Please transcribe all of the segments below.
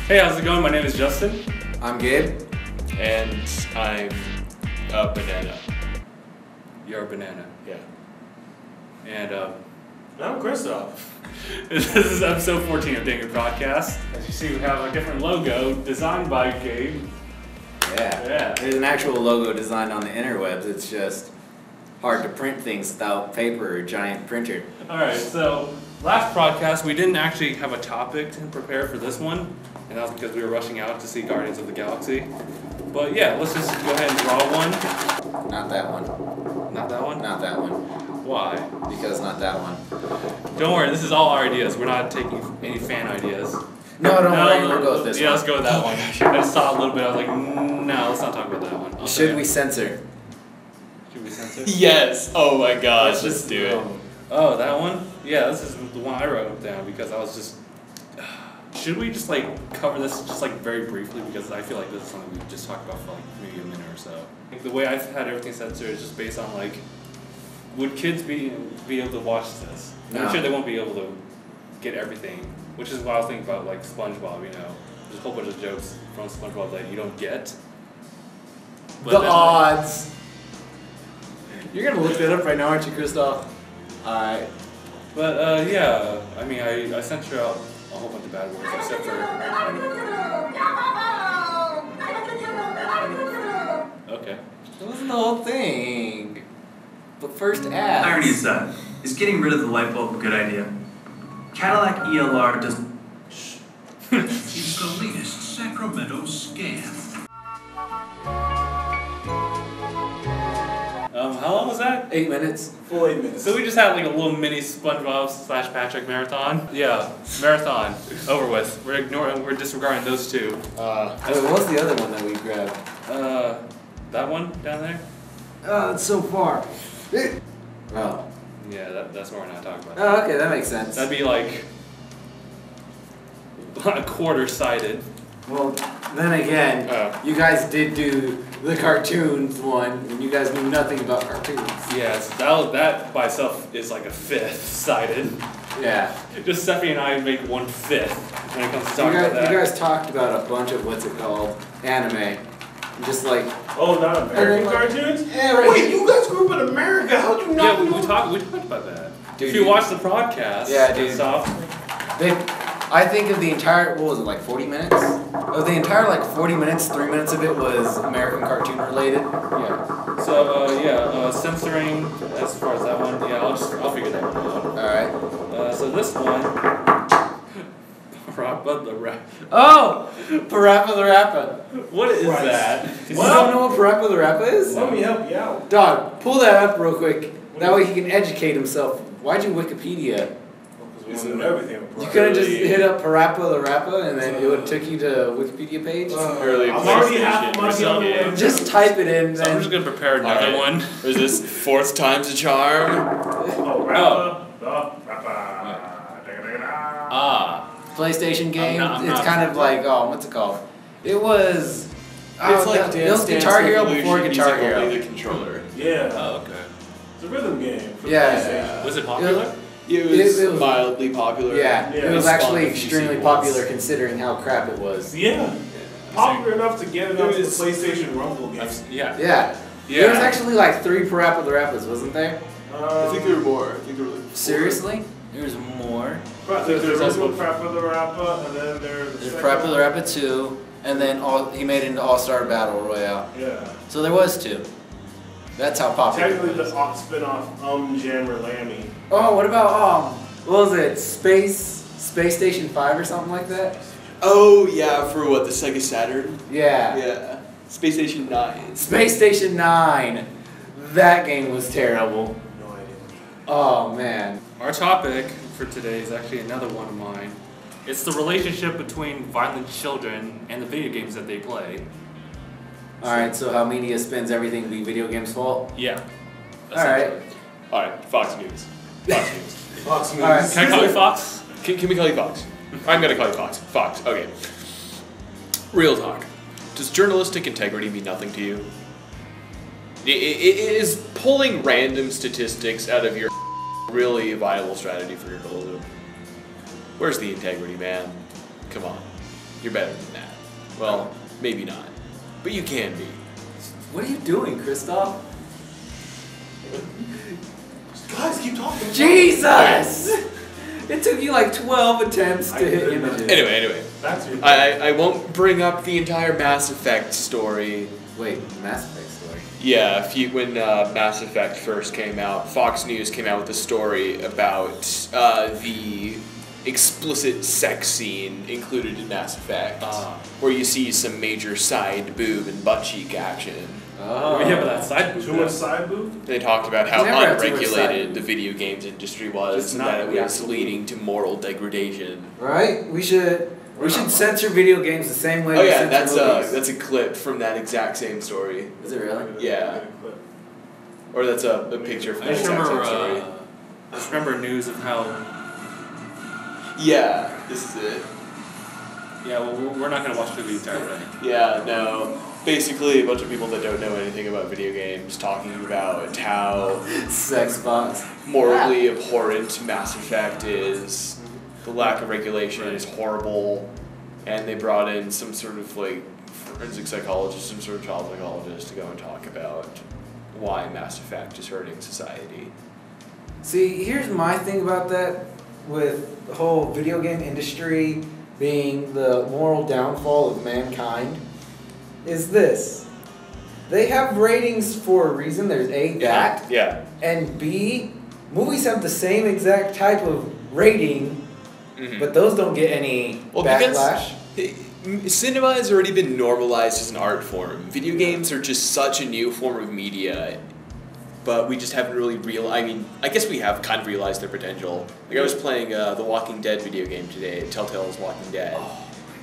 Hey, how's it going? My name is Justin. I'm Gabe. And I'm a banana. You're a banana. Yeah. And I'm Kristof. This is episode 14 of DangIT Prodcast. As you see, we have a different logo designed by Gabe. Yeah. There's an actual logo designed on the interwebs. It's just hard to print things without paper or a giant printer. Alright, so last podcast we didn't actually have a topic to prepare for this one. And that was because we were rushing out to see Guardians of the Galaxy. But yeah, let's just go ahead and draw one. Not that one. Not that one? Not that one. Why? Because not that one. Don't worry, this is all our ideas. We're not taking any fan ideas. No, don't worry, we'll go with this one. Yeah, let's go with that one. I just saw a little bit, I was like, no, let's not talk about that one. Should we censor? Should we censor? Yes! Oh my gosh, let's do it. Oh, that one? Yeah, this is the one I wrote down because I was just... Should we just like cover this just like very briefly, because I feel like this is something we just talked about for like maybe a minute or so. Like, the way I've had everything censored is just based on like, would kids be able to watch this? No. I'm sure they won't be able to get everything, which is what I was thinking about like SpongeBob, you know. There's a whole bunch of jokes from SpongeBob that you don't get. But the odds! You're gonna look that up right now, aren't you, Kristof? Alright. But yeah, I mean I censor out a whole bunch of bad words except for... Okay. That wasn't the whole thing. But first ads. Irony aside, is getting rid of the light bulb a good idea? Cadillac ELR does... Shh. It's the latest Sacramento scam. How long was that? 8 minutes. Full 8 minutes. So we just had like a little mini SpongeBob / Patrick marathon. Yeah, marathon over with. We're disregarding those two. Wait, what was the other one that we grabbed? That one down there. It's so far. Oh. Yeah, that's what we're not talking about. Oh, okay, that makes sense. That'd be like a quarter-sided. Well, then again, you guys did do the cartoons one, and you guys knew nothing about cartoons. Yeah, that by itself is like a fifth-sided. Yeah. Just Steffi and I make 1/5 when it comes to talking about that. You guys talked about a bunch of what's it called, anime, just like. Oh, not American cartoons? Yeah, right. Wait, you guys grew up in America? How'd you not? Yeah, we talked about that. Dude, if you watch the podcast, yeah, dude. Stuff. I think of the entire, what was it, like 40 minutes? Of the entire, like 40 minutes, 3 minutes of it was American cartoon related. Yeah. So, censoring as far as that one, yeah, I'll figure that one out. Alright. So this one, Parappa the Rapper. Oh! Parappa the Rapper. What is Christ. that? You don't know what Parappa the Rapper is? Let me help you out. Dog, pull that up real quick. That way he can educate himself. Why'd you Wikipedia? Because we know everything. You could have just hit up Parappa the Rapper and then it would have took you to a Wikipedia page. Early I'm already half PlayStation my or something. game. Just type it in. So I'm just gonna prepare another one. Is this fourth time's a charm? Oh, Rapper. Rapper. Ah. PlayStation game. I'm It's not kind of like, oh, what's it called? It was. It's like it was Guitar Hero before Guitar Hero. Only the controller. Yeah. Oh, okay. It's a rhythm game. For Yeah. Was it popular? It was mildly popular. Yeah, Yeah. it was It actually spawned a few extremely sequels. popular considering how crap it was. Yeah. Popular enough to get it onto the was- PlayStation Rumble game. Yeah. Yeah. There was actually like 3 Parappa the Rappers, wasn't there? I think there were more. I think there were like 4. Seriously? There's more. There's the original Parappa the Rapper, and then there's Parappa the Rapper 2, and then he made it into All-Star Battle Royale. Yeah. So there was 2. That's how popular Technically it was. the spin-off Jammer Lammy. Oh, what about, what was it? Space Station 5 or something like that? Oh yeah, for what, the Sega Saturn? Yeah. Yeah. Space Station 9. Space Station 9. That game was terrible. No idea. Oh, man. Our topic for today is actually another one of mine. It's the relationship between violent children and the video games that they play. Alright, so how media spins everything to be video games' fault? Yeah. Alright. Alright, Fox News. Fox News. Fox News. Alright. Can I call you Fox? Can we call you Fox? I'm gonna call you Fox. Fox, okay. Real talk. Does journalistic integrity mean nothing to you? Is pulling random statistics out of your really viable strategy for your journalism? Where's the integrity, man? Come on. You're better than that. Well, maybe not. But you can be. What are you doing, Kristof? Guys, keep talking. Jesus! It took you like 12 attempts to hit images. Anyway. That's your I won't bring up the entire Mass Effect story. Wait, Mass Effect story? Yeah, when Mass Effect first came out, Fox News came out with a story about the explicit sex scene included in Mass Effect, where you see some major side boob and butt cheek action. Oh, yeah, but that side boob. Too much side boob? They talked about how Never had too much unregulated side. the video games industry was, Just and not that it was reactive. leading to moral degradation. Right? We should censor video games the same way Oh we yeah, censor movies. that's a clip from that exact same story. Is it really? Yeah. Or that's a picture from I that just exact remember, same story. I just remember news of how. Yeah, this is it. Yeah, well, we're not gonna watch through the entire thing. Yeah, no. Basically, a bunch of people that don't know anything about video games talking about how Sex box. morally abhorrent Mass Effect is, the lack of regulation is horrible, and they brought in some sort of like forensic psychologist, some sort of child psychologist to go and talk about why Mass Effect is hurting society. See, here's my thing about that with the whole video game industry being the moral downfall of mankind is this. They have ratings for a reason. There's A, that, Yeah. and B, movies have the same exact type of rating, Mhm. but those don't get any backlash. Cinema has already been normalized as an art form. Video games are just such a new form of media, but we just haven't really I guess we have kind of realized their potential. Like I was playing the Walking Dead video game today, Telltale's Walking Dead,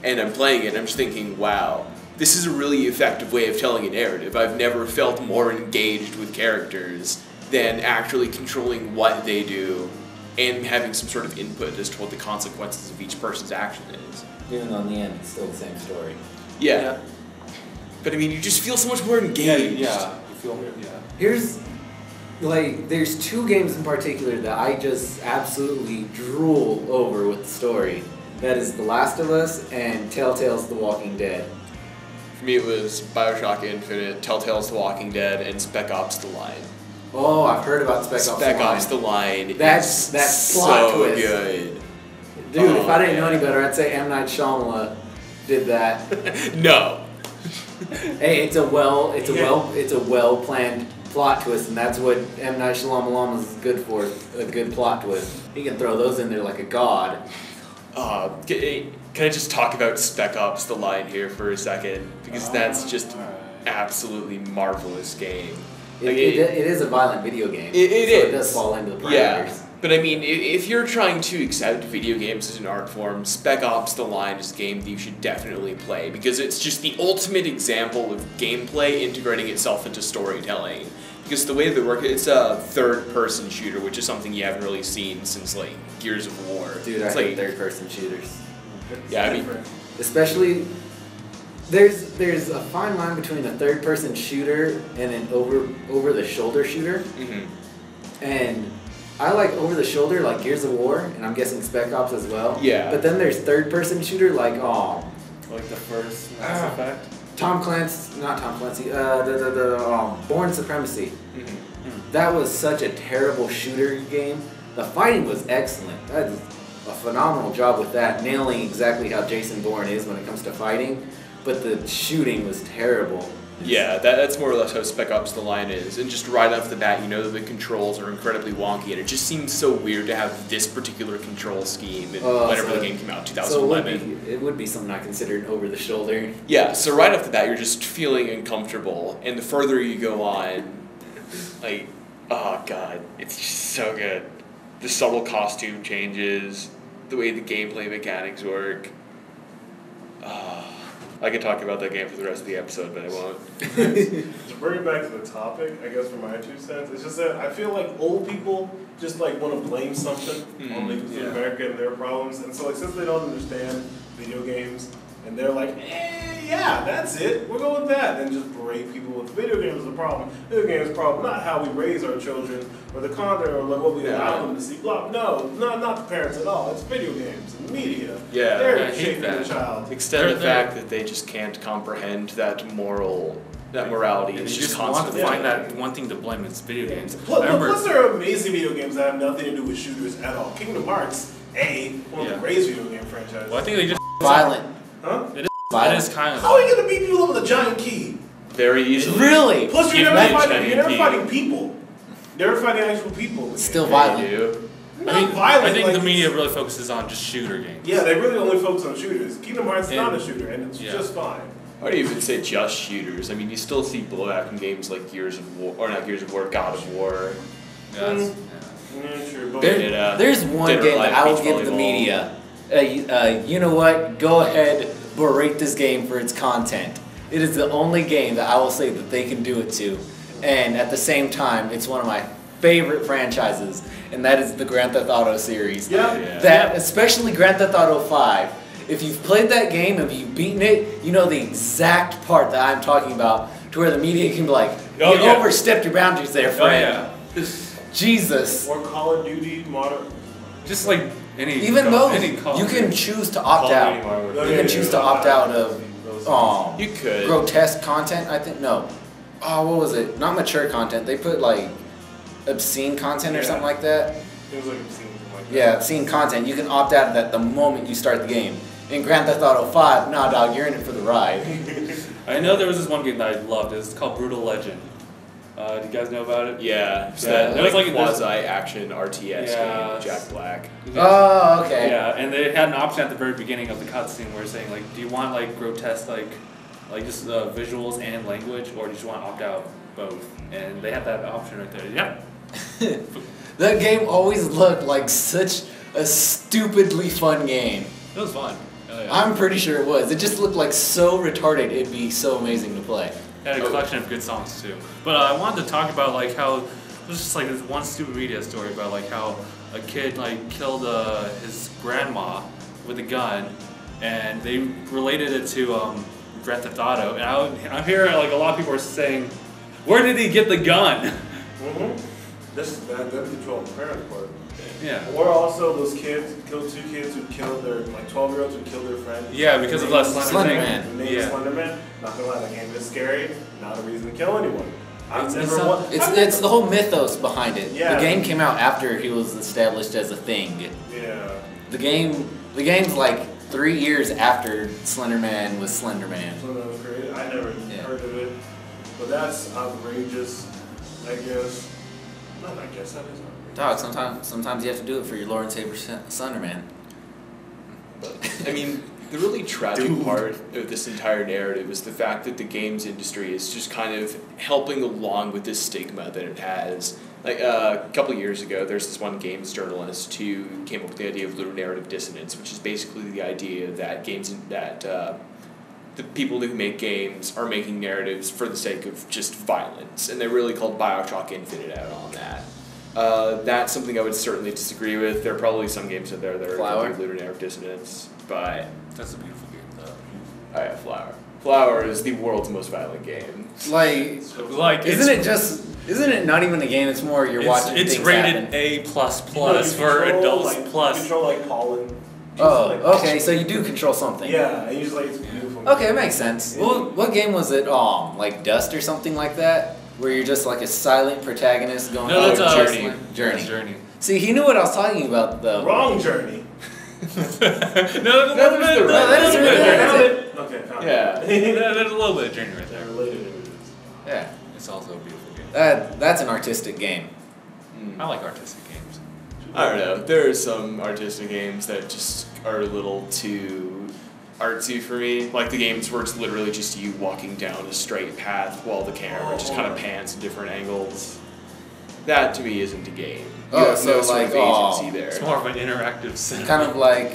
and I'm playing it and I'm just thinking, wow, this is a really effective way of telling a narrative. I've never felt more engaged with characters than actually controlling what they do and having some sort of input as to what the consequences of each person's action is. Even though in the end it's still the same story. Yeah. But I mean, you just feel so much more engaged. Yeah, you feel Here's, like, there's two games in particular that I just absolutely drool over with the story. That is The Last of Us and Telltale's The Walking Dead. For me, it was BioShock Infinite, Telltale's The Walking Dead, and Spec Ops: The Line. Oh, I've heard about Spec Ops. The Line. That's plot so twist. good. Dude, if I didn't know yeah. any better, I'd say M. Night Shyamalan did that. No. Hey, it's a well planned plot twist, and that's what M. Night Shyamalan is good for, a good plot twist. He can throw those in there like a god. Can I just talk about Spec Ops: The Line here for a second? Because that's just an absolutely marvelous game. Like It is a violent video game. It so is. It does fall into the parameters. Yeah. But I mean, if you're trying to accept video games as an art form, Spec Ops: The Line is a game that you should definitely play because it's just the ultimate example of gameplay integrating itself into storytelling. Because the way they work, it's a third-person shooter, which is something you haven't really seen since like Gears of War. Dude, I it's hate like, third-person shooters. Yeah, I mean, Especially, there's a fine line between a third-person shooter and an over-the-shoulder shooter. mhm. And I like over-the-shoulder, like Gears of War, and I'm guessing Spec Ops as well. Yeah. But then there's third-person shooter, like like the first Mass Effect. not Tom Clancy, Born Supremacy. Mhm. That was such a terrible shooter game. The fighting was excellent. That is a phenomenal job with that, nailing exactly how Jason Bourne is when it comes to fighting. But the shooting was terrible. Yeah, that's more or less how Spec Ops: The Line is. And just right off the bat, you know that the controls are incredibly wonky, and it just seems so weird to have this particular control scheme whenever the game came out, 2011. So it would be something I considered over the shoulder. Yeah, so right off the bat, you're just feeling uncomfortable, and the further you go on, like, oh god, it's just so good. The subtle costume changes, the way the gameplay mechanics work. I could talk about that game for the rest of the episode, but I won't. To bring it back to the topic, I guess for my 2 cents, it's just that I feel like old people just like want to blame something on the America and their problems, and so like since they don't understand video games, and they're like, yeah, that's it. We'll go with that. And just berate people with video games is the problem. Video games is the problem, not how we raise our children or the content or like what we allow them to see. Blah. No, not the parents at all. It's video games and media. Yeah, they're I hate shaping that. the child. Extend the fact that they just can't comprehend that morality And is you just just want to constantly. find that one thing to blame. It's video games. Plus, there are amazing video games that have nothing to do with shooters at all. Kingdom Hearts, one of the greatest video game franchises. Well, I think they just Violent. Huh? It is. Violent. It is kind of. How are you gonna beat people up with a giant key? Very easily. Really? Plus, you're Give never me a fighting. You're never giant fighting people. You're never fighting actual people. with Still it. violent. do. Not I think, violent. I think like the media it's- really focuses on just shooter games. Yeah, they really only focus on shooters. Kingdom Hearts is And- not a shooter, and it's yeah. just fine. I would even say just shooters. I mean, you still see blowout in games like Gears of War, or not Gears of War, God of War. Yeah, that's- Yeah, sure. But There's one Dead or game that Alive I will beach give the volleyball. media. You know what? Go ahead, berate this game for its content. It is the only game that I will say that they can do it to, and at the same time, it's one of my favorite franchises, and that is the Grand Theft Auto series. Yeah. That, especially Grand Theft Auto 5. If you've played that game, if you've beaten it, you know the exact part that I'm talking about, to where the media can be like, you Oh, yeah. overstepped your boundaries there, Oh friend. yeah. Jesus. Or Call of Duty Modern. Just like any. Even though any Call you of can Duty. choose to opt Call of out. Duty Modern No, Warfare. You can choose to opt out of You could. grotesque content, I think. No. Oh, what was it? Not mature content. They put like obscene content or Yeah. something like that. It was like I've seen something like that. Yeah, obscene content. You can opt out of that the moment you start the game. In Grand Theft Auto 5, nah, dog, you're in it for the ride. I know there was this one game that I loved. It's called Brutal Legend. Do you guys know about it? Yeah, it's Yeah, that it was like this- quasi-action RTS Yeah. game, Jack Black. Oh, okay. Yeah, and they had an option at the very beginning of the cutscene where it's saying like, do you want like grotesque like just visuals and language, or do you just want to opt out both? And they had that option right there. Yep. That game always looked like such a stupidly fun game. It was fun. Oh, yeah. I'm pretty sure it was. It just looked like so retarded, it'd be so amazing to play. It had a collection of good songs too. But I wanted to talk about like how there's just like this one stupid media story about like how a kid like killed his grandma with a gun, and they related it to Grand Theft Auto. And I'm hearing like a lot of people are saying, where did he get the gun? This is bad gun control on the parent part. Yeah. Or also those kids, killed two kids who killed their, like 12-year-olds who killed their friend. Yeah, because of that Slender Man. The name Yeah. Slenderman. Not gonna lie, that game is scary. Not a reason to kill anyone. It's not- It's the whole mythos behind it. Yeah. The game came out after he was established as a thing. Yeah. The game's like 3 years after Slender Man was Slender Man. So that was created. I never Yeah. heard of it. But that's outrageous, I guess. Not I guess, that is outrageous. Dog, sometimes you have to do it for your Lord and Savior Slender Man. I mean, the really tragic part of this entire narrative is the fact that the games industry is just kind of helping along with this stigma that it has. Like a couple of years ago, there's this one games journalist who came up with the idea of ludonarrative dissonance, which is basically the idea that the people who make games are making narratives for the sake of just violence, and they really called BioShock Infinite out on that. That's something I would certainly disagree with. There are probably some games out there that are Flower? guilty of ludonarrative dissonance, but That's a beautiful game though. oh yeah, Flower. Flower is the world's most violent game. Like, Like isn't it not even a game? It's more you're watching it's things rated happen. A++ You for control, adults like, plus. You control like pollen. Oh, Like, okay, so you do control something. Yeah, and you just like it's beautiful. Okay, it makes sense. What game was it? Like Dust or something like that? Where you're just like a silent protagonist going No, that's through Journey. Journey. That's Journey. See, he knew what I was talking about though. Wrong journey. No, there's the that is really Found good. it. Okay, found Yeah. it. There's a little bit of Journey right there. Related images. Yeah, It's also a beautiful game. that's an artistic game. I like artistic games. I don't know. There are some artistic games that just are a little too artsy for me. Like the games where it's literally just you walking down a straight path while the camera just kind of pans at different angles. That to me isn't a game. You Oh, have so no sort like, of agency there. It's more of an interactive cinema. Kind of like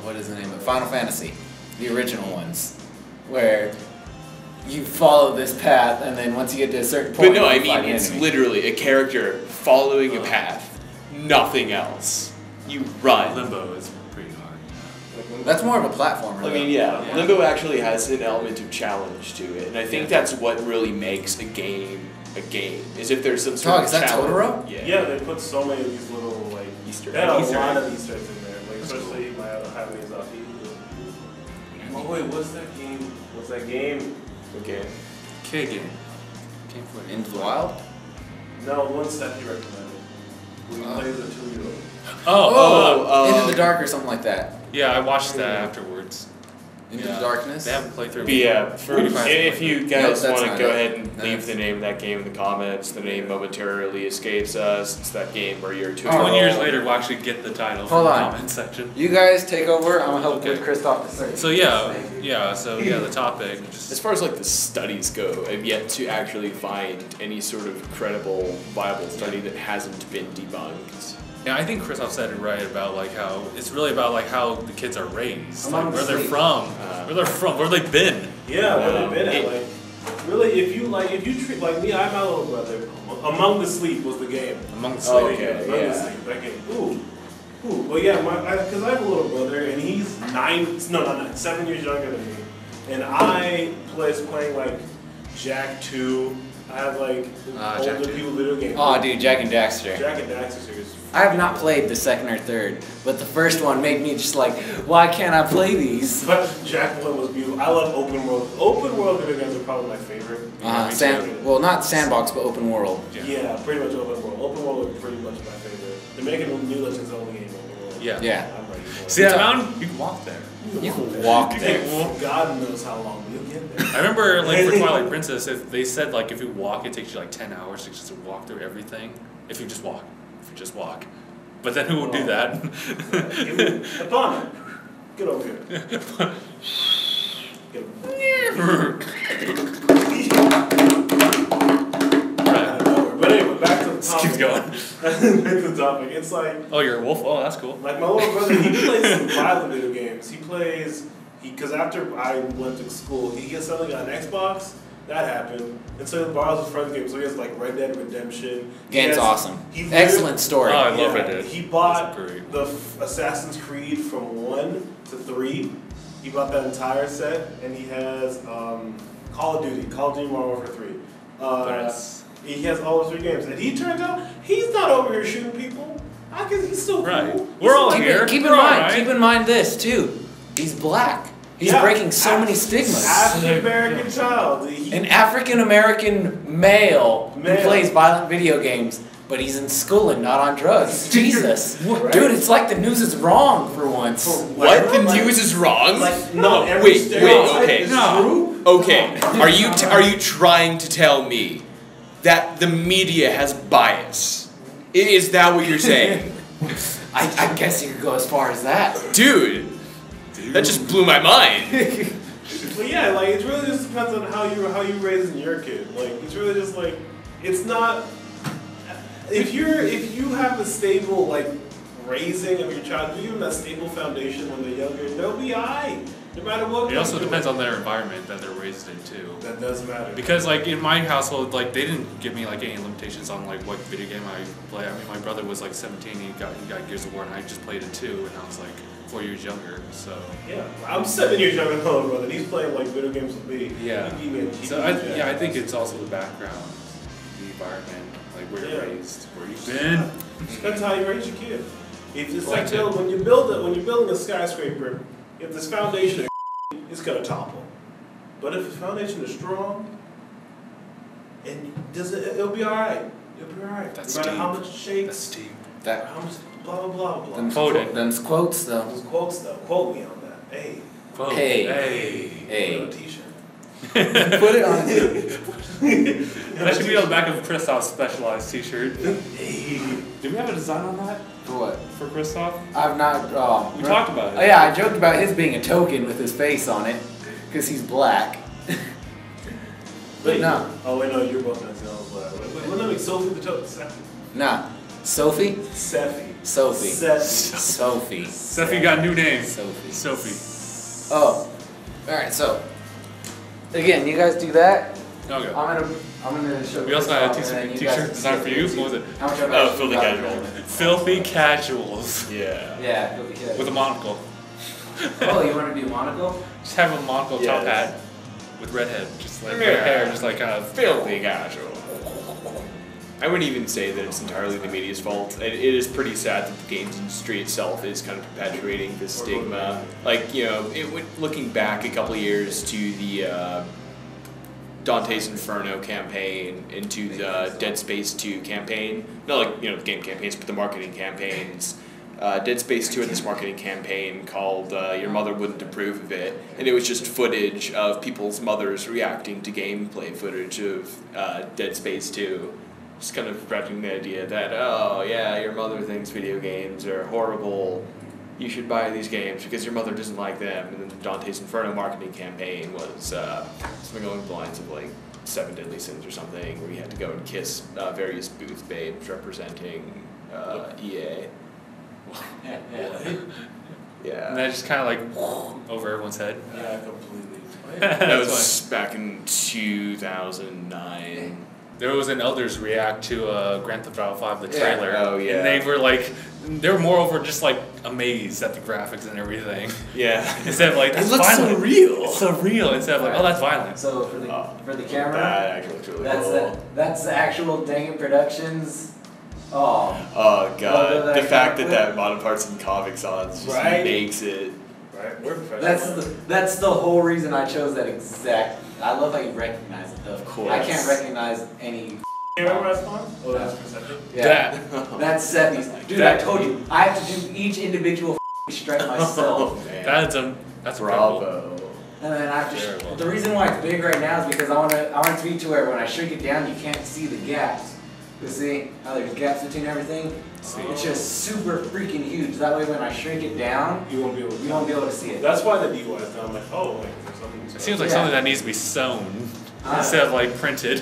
what is the name of it? Final Fantasy, the original ones, where you follow this path and then once you get to a certain point. But no, I you fight mean an it's enemy. literally a character following a path, nothing else. You run. Limbo is pretty hard. That's more of a platformer. I mean, yeah, Limbo actually has an element of challenge to it, and I think that's what really makes a game a game. Is if there's some sort of is that challenge. Totoro? Yeah, they put so many of these little like Easter They had a eggs. lot of Easter eggs in there, like especially my other Japanese Oh wait, what's that game? What's that game? Okay. Kid game. Came for Into the Wild? No, one Steffi recommended. We played as a 2-year-old. Into the Dark or something like that. Yeah, I watched that afterwards. Into the Darkness? They haven't played through. But yeah, if you guys Nope, want to that's go not ahead it. and That's- leave the name of that game in the comments, the name momentarily escapes us. It's that game where you're 2 20 years later, we'll actually get the title from Hold the on. comment section. You guys take over. I'm gonna help Okay. with Kristof to search. So the topic. As far as like the studies go, I've yet to actually find any sort of credible, viable study that hasn't been debunked. Yeah, I think Kristof said it right about like how it's really about like how the kids are raised, like where they're from, where they've been. Yeah, where they've been at. Like, really, if you treat like me, I have my little brother. Among the Sleep was the game. Among the Sleep. Okay, Among the yeah. Sleep, that game. Ooh. But yeah, because I have a little brother and he's 7 years younger than me, and I was playing like Jack 2. I have like Jack older 2. people video games. Oh, dude, Jack and Daxter. Jack and Daxter series. I have not played the second or third, but the first one made me just like, why can't I play these? But Jack 1 was beautiful. I love open world. Open world video games are probably my favorite. Well, not sandbox, but open world. Yeah, pretty much open world. Open world is pretty much my favorite. They're making a new Legends Only game open world. Yeah. I'm ready for it. See that mountain? You can walk there. You can walk there. God knows how long we'll get there. I remember like for Twilight Princess, they said like if you walk, it takes you like 10 hours to just walk through everything. If you just walk. But then who would do that? Upon get over here. Get over But anyway, back to the topic. Keep going. Back to the topic. It's like Oh, you're a wolf? Oh, that's cool. my little brother, he plays some violent video games. Because after I went to school, he suddenly got an Xbox. That happened. And so he borrows his friend's games. So he has like Red Dead Redemption. Game's awesome. Excellent story. Oh, I love Red Dead. He bought That's great. the Assassin's Creed from 1 to 3. He bought that entire set, and he has Call of Duty Modern Warfare 3. Nice. He has all those 3 games, and he turns out he's not over here shooting people. He's still Right. cool. We're all Keep here. keep in mind this too. He's black. He's Yeah. breaking so many stigmas. African American child. An African American male who plays violent video games, but he's in school and not on drugs. Jesus. Right? Dude, it's like the news is wrong for once. What? The news is wrong? Like, not every wait, stereotype okay. is true. Okay, are you trying to tell me that the media has bias? Is that what you're saying? I guess you could go as far as that. Dude, that just blew my mind. But yeah, like it really just depends on how you raising your kid. Like it's really just like it's not if you have a stable like raising of your child, give them that stable foundation when they're younger, they'll be alright. No matter what. It also depends on their environment that they're raised in too. That does matter. Because like in my household, like they didn't give me like any limitations on like what video game I play. I mean, my brother was like 17, he got Gears of War, and I just played it too, and I was like 4 years younger. So yeah, I'm 7 years younger than my older brother. And he's playing like video games with me. yeah. He beat me. So I think it's also the background, the environment, like where you're raised, where you've been. Depends how you raise your kid. It's like when you're building a skyscraper, if this foundation it's gonna topple. But if the foundation is strong, and it'll be alright. It'll be alright. That's no matter deep. how much it shakes, That's deep. That how much blah blah blah blah. them's quotes though. Those quotes though. Quote me on that. Hey. Quote. Hey. Hey. Put it on a t-shirt. Put it on. That should be on the back of Kristof's specialized t-shirt. Hey. Do we have a design on that For what? for Kristof? I've not. We talked about it. Oh yeah, I joked about his being a token with his face on it, because he's black. But no. Oh wait, no, you're both not saying I was black. Wait, let me Sophie the token. Seffi. Nah. Sophie? Seffi. Sophie. Seffi. Sophie. Seffi got a new name. Sophie. Sophie. Oh. Alright, so. Again, you guys do that. Okay. I'm gonna show We also had a Kristof, and then you t-shirt guys design for you. see What was it? How much I've Oh, actually Filthy got. Casual. Filthy Casuals. Yeah. Yeah, Filthy Casual. With a monocle. Oh, you want to do monocle? Just have a monocle top Yes. hat with red head, just like Yeah. hair, just like kind of Filthy casual. I wouldn't even say that it's entirely the media's fault. It is pretty sad that the games industry itself is kind of perpetuating this stigma. Like, you know, looking back a couple of years to the Dante's Inferno campaign, into the Dead Space 2 campaign. Not like, you know, the game campaigns, but the marketing campaigns. Dead Space 2 had this marketing campaign called Your Mother Wouldn't Approve of It, and it was just footage of people's mothers reacting to gameplay footage of Dead Space 2. Just kind of spreading the idea that, oh yeah, your mother thinks video games are horrible, you should buy these games because your mother doesn't like them. And then the Dante's Inferno marketing campaign was something along the lines of like 7 Deadly Sins or something, where you had to go and kiss various booth babes representing EA. Yeah. and that just kind of like over everyone's head. Yeah, completely. That was back in 2009. There was an Elders react to Grand Theft Auto 5, the trailer. Oh, yeah. And they were like, they were moreover just like amazed at the graphics and everything. Yeah. Instead of like, that's it looks violent. so real. It's so real. Instead of like, oh, that's violent. So for the camera, That actually looks really that's cool. that's the actual DangIT Productions. Oh. Oh god, the fact that that modern parts and comic sans just Right? makes it. Right? We're professional. That's the whole reason I chose that exact. I love how you recognize it though. Of course. I can't recognize any. Camera response? Oh, that's perception. Yeah. That, That's Seppi's. Dude, I told you, I have to do each individual strike myself. Man. that's incredible. Bravo. And then I have Very to. well The done. reason why it's big right now is because I want it to be to where when I shrink it down, you can't see the gaps. You see how there's gaps between everything? See. It's just super freaking huge. That way, when I shrink it down, You won't be able to. you won't be able to see it. That's why the DUI is done. I'm like, oh, like, there's something. It seems like Yeah. something that needs to be sewn instead of like printed.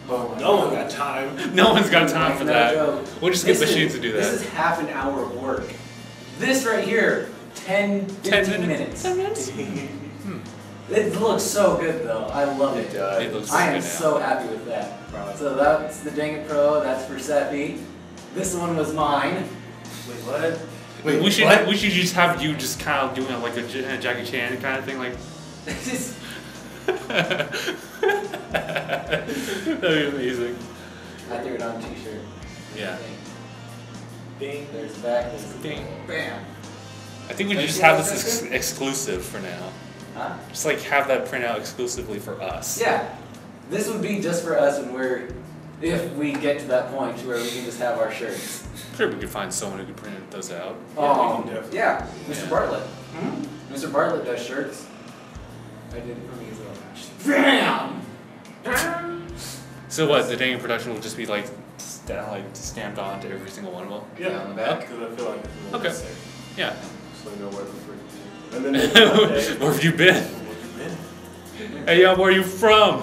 Oh my No one God. got time. No one's got time for No that. joke. We'll just get This machines is- to do This that. is half an hour of work. This right here, 15 minutes. 10 minutes? It looks so good though. I love it. It looks I am good now. so happy with that. So that's the DangIT Pro. That's for Seppi. This one was mine. Wait, what? Wait, we should what? we should just have you just kind of doing like a Jackie Chan kind of thing, like. Just- That'd be amazing. I threw it on a t-shirt. Yeah. Ding. There's the back. There's the Ding. Bam. I think we Like should just you have like this that exclusive for now. Huh? Just like have that print out exclusively for us. Yeah. This would be just for us, and if we get to that point to where we can just have our shirts. Sure, we could find someone who could print those out. Yeah, we can definitely. Yeah, Mr. Yeah. Bartlett. Hmm? Mr. Bartlett does shirts. I did it for me as well. Bam! So what? The DangIT production will just be like stamped onto every single one of them. Yeah, on the back. because I feel like it's a little Okay. bit safe. Yeah. So I know where the frick it is. And then there's Where have you been? Where you been? Hey, yo, where are you from?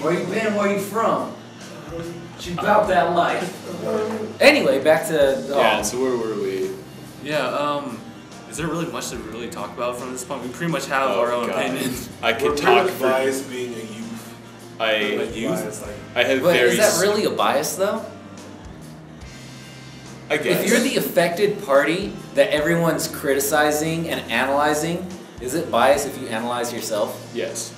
Where you been? Where you from? She about that life. Anyway, back to Yeah, so where were we? Yeah. Is there really much to really talk about from this point? We pretty much have Oh, our own God. opinions. I We're could pretty talk much for. biased being a youth. I Biased, like, I have But very. is that really a bias though? I guess. If you're the affected party that everyone's criticizing and analyzing, is it bias if you analyze yourself? Yes.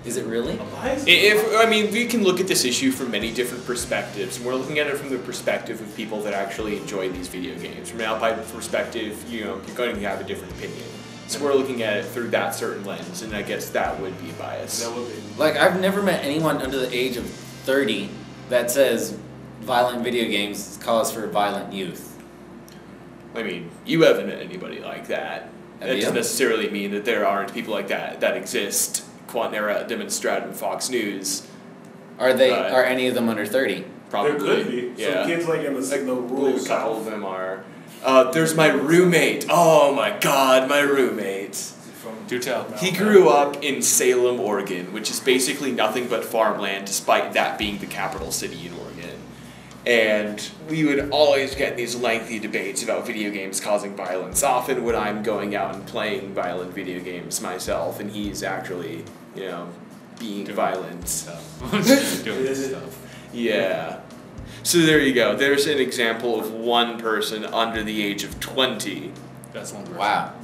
Is it really? a bias? I mean, we can look at this issue from many different perspectives, and we're looking at it from the perspective of people that actually enjoy these video games. From an outside perspective, you know, you're going to have a different opinion. So we're looking at it through that certain lens, and I guess that would be a bias. That would be. Like, I've never met anyone under the age of 30 that says violent video games cause for violent youth. I mean, you haven't met anybody like that. That Have you? doesn't necessarily mean that there aren't people like that exist. Quantera, Demonstrat, and Fox News, Are they? Right. Are any of them under 30? probably. There could be. Yeah. Some kids like in the I rural believe a couple of South. them are. There's my roommate. Oh my god, my roommate. From Do tell. He grew up in Salem, Oregon, which is basically nothing but farmland, despite that being the capital city in Oregon. And we would always get in these lengthy debates about video games causing violence, often when I'm going out and playing violent video games myself, and he's actually, you know, being Doing violent. Stuff. Doing stuff. Yeah. So there you go. There's an example of one person under the age of 20. That's one person. Wow.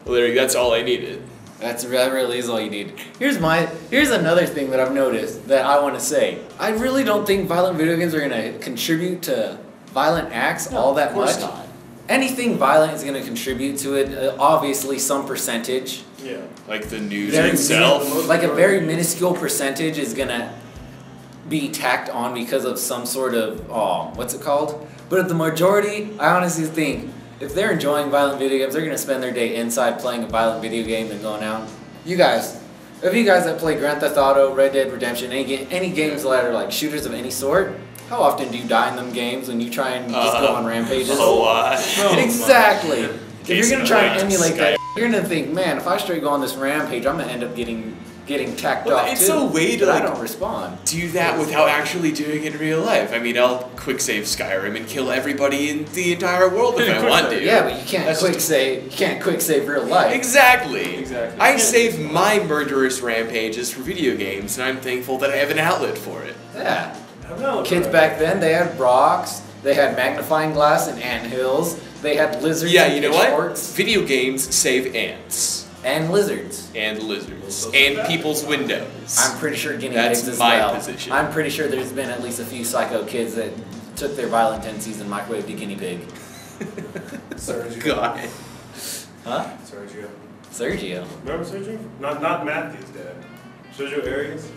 Literally, that's all I needed. That really is all you need. Here's another thing that I've noticed that I want to say. I really don't think violent video games are going to contribute to violent acts all that much. Of course not. Anything violent is going to contribute to it. Obviously, some percentage. Yeah. Like the news itself. Like a very minuscule percentage is going to be tacked on because of some sort of, what's it called? But the majority, I honestly think, if they're enjoying violent video games, they're going to spend their day inside playing a violent video game than going out. You guys that play Grand Theft Auto, Red Dead Redemption, any games that are like shooters of any sort, how often do you die in them games when you try and just go on rampages? A lot. Exactly. If you're going to try and emulate that, Sky. you're going to think, man, if I straight go on this rampage, I'm going to end up getting tacked off It's too. a way to I don't respond. do that without actually doing it in real life. I mean, I'll quick save Skyrim and kill everybody in the entire world if I want to. Yeah, but you can't quick save real life. Exactly. I Yeah. save my murderous rampages for video games, and I'm thankful that I have an outlet for it. Yeah. I've not looked Kids at back then, they had rocks, they had magnifying glass and anthills, they had lizards Yeah, and you know what? pitchforks. Video games save ants. And lizards. And lizards. And people's windows. I'm pretty sure guinea That's pigs as my well. position. I'm pretty sure there's been at least a few psycho kids that took their violent tendencies and microwaved a guinea pig. Sergio. God. Huh? Sergio. Sergio. Remember Sergio? Not Matthew's dad. Sergio Arias?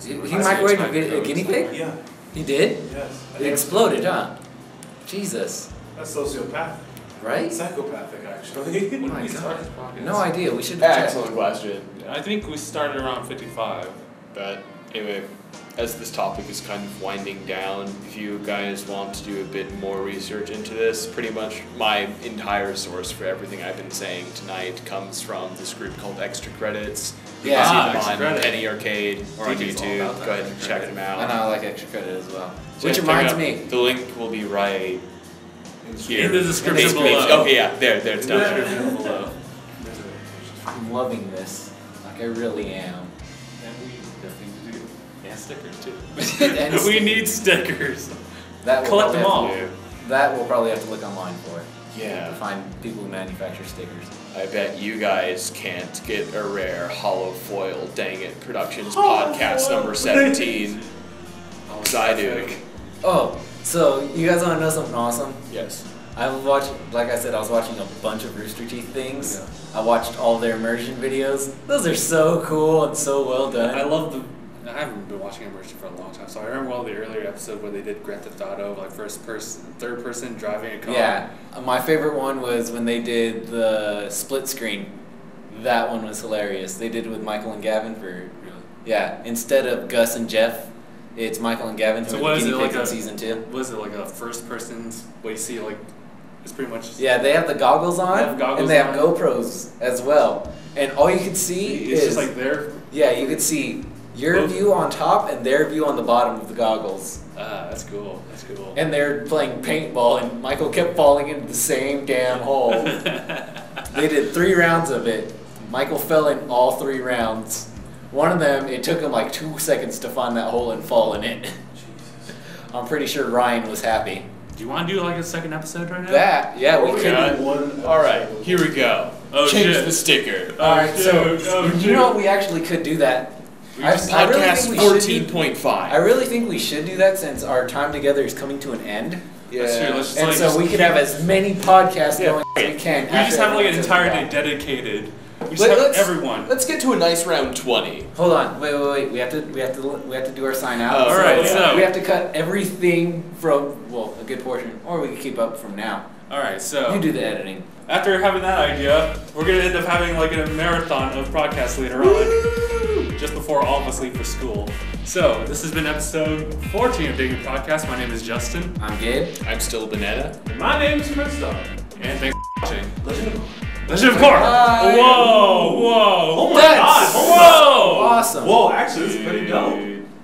He microwaved a guinea pig? Yeah. He did? Yes. It exploded, huh? Jesus. That's sociopathic. Right? Psychopathic, actually. When my did we God. start this podcast? No idea. We should check. Excellent question. I think we started around 55. But anyway, as this topic is kind of winding down, if you guys want to do a bit more research into this, pretty much my entire source for everything I've been saying tonight comes from this group called Extra Credits. You Yeah. can see them Extra on Credit. Penny Arcade or on DJ's all YouTube. about that, Go ahead and Extra check Credit. them I out. know, I like extra credit as well. So Which check reminds out- me. The link will be right here. In the description This page. below. Okay, yeah, there, it's down there. Description below. I'm loving this. Like I really am. And we definitely do. And stickers too. And we stickers. need stickers. That will Collect probably them all. have to- That we'll probably have to look online for. Yeah. To find people who manufacture stickers. I bet you guys can't get a rare hollow foil DangIT Productions Hollow podcast foil. number 17. Cause I do. Oh, so you guys want to know something awesome? Yes. I watched, like I said, I was watching a bunch of Rooster Teeth things. I watched all their immersion videos. Those are so cool and so well done. I love the. I haven't been watching immersion for a long time, so I remember one of the earlier episodes where they did Grand Theft Auto, like third person driving a car. Yeah, my favorite one was when they did the split screen. That one was hilarious. They did it with Michael and Gavin for, yeah. Instead of Gus and Jeff, it's Michael and Gavin So who what are is the it, guinea pigs like in a- season 2. Was it like a first person's way you see like? It's pretty much. Yeah, they have the goggles on, They have goggles and they have on. GoPros as well. And all you can see It's is just like their. yeah, you could see your Both. view on top and their view on the bottom of the goggles. That's cool. That's cool. And they're playing paintball, and Michael kept falling into the same damn hole. They did 3 rounds of it. Michael fell in all 3 rounds. One of them, it took him like 2 seconds to find that hole and fall in it. I'm pretty sure Ryan was happy. Do you want to do like a second episode right now? That, yeah, we Oh, could. yeah. One Alright, here we go. Oh, Change shit. the sticker. Alright, so dude, oh, you know what, we actually could do that. I really Podcast think we should do- 14.5. I really think we should do that since our time together is coming to an end. That's true. Let's just, And like, so just we could keep- have as many podcasts Yeah. going as we can. We just have like an entire day day. dedicated. We just Wait, have let's- everyone. Let's get to a nice round 20. Hold on, wait. We have to do our sign out. Oh, Alright, so- we have to cut everything from a good portion, or we can keep up from now. All right, so You do the editing. after having that idea, we're gonna end up having like a marathon of podcasts later on, just before all of us leave for school. So this has been episode 14 of DangIT Prodcast. My name is Justin, I'm Gabe. I'm still Banana. My name's Kristof. and thanks for watching. Legend of Legend of Korra. Bye. Whoa! Oh my That's god! Whoa! Awesome. Whoa, actually, this is pretty dope.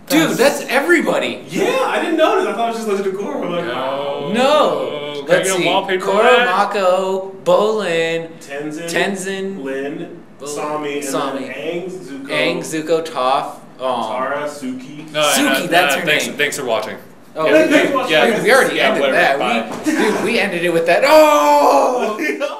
Dude, that's everybody. Yeah, I didn't notice. I thought it was just Legend of Korra. I'm like, No. No. Can Let's I get see. a wallpaper? Korra, Mako, Bolin, Tenzin, Lin, Sami, and Sami. then Aang, Zuko, Aang, Zuko, Toph. Tara, Suki. No, Suki, that's her thanks, name. Thanks for watching. Oh, Thanks for watching. we already Yeah, ended whatever, that. bye. Dude, we ended it with that. Oh!